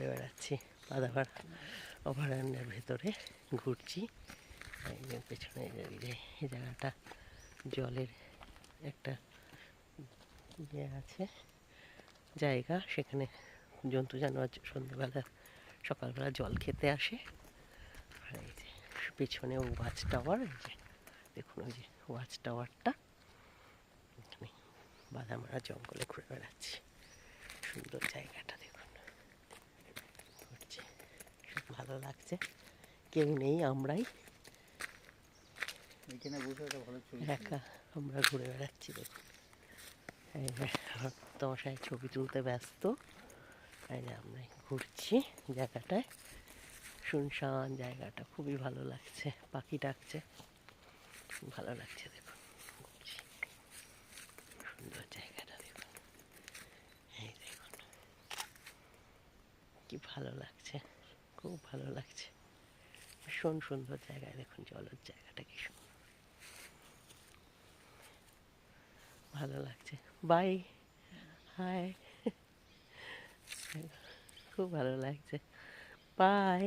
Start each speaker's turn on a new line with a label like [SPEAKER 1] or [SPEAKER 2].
[SPEAKER 1] ঘুরে বেড়াচ্ছি। বাদাবার অভয়ারণ্যের ভেতরে ঘুরছি। এই যে পেছনে এই জায়গাটা জলের একটা ইয়ে আছে জায়গা, সেখানে জন্তু জানোয়ার সন্ধ্যেবেলা সকালবেলা জল খেতে আসে। আর এই যে পেছনে ওয়াচ টাওয়ার, এই যে দেখুন ওই যে ওয়াচ টাওয়ারটা, এখানে বাদামারা জঙ্গলে ঘুরে বেড়াচ্ছি। সুন্দর জায়গাটা দেখুন, ঘুরছি, খুব ভালো লাগছে। কেউ নেই, আমরাই
[SPEAKER 2] এখানে বসে একটা ভালো ছবি
[SPEAKER 1] একা আমরা ঘুরে বেড়াচ্ছি। দেখুন এই যে তমসায় ছবি তুলতে ব্যস্ত। এই যে আমরা ঘুরছি জায়গাটায়, শুনশান জায়গাটা, খুবই ভালো লাগছে। পাখি ডাকছে, ভালো লাগছে। দেখুন ঘুরছি, সুন্দর জায়গাটা দেখুন। এই দেখুন কি ভালো লাগছে, খুব ভালো লাগছে, ভীষণ সুন্দর জায়গায়। দেখুন জলের জায়গাটা কি সুন্দর, ভালো লাগছে। বাই, হাই, খুব ভালো লাগছে। বাই।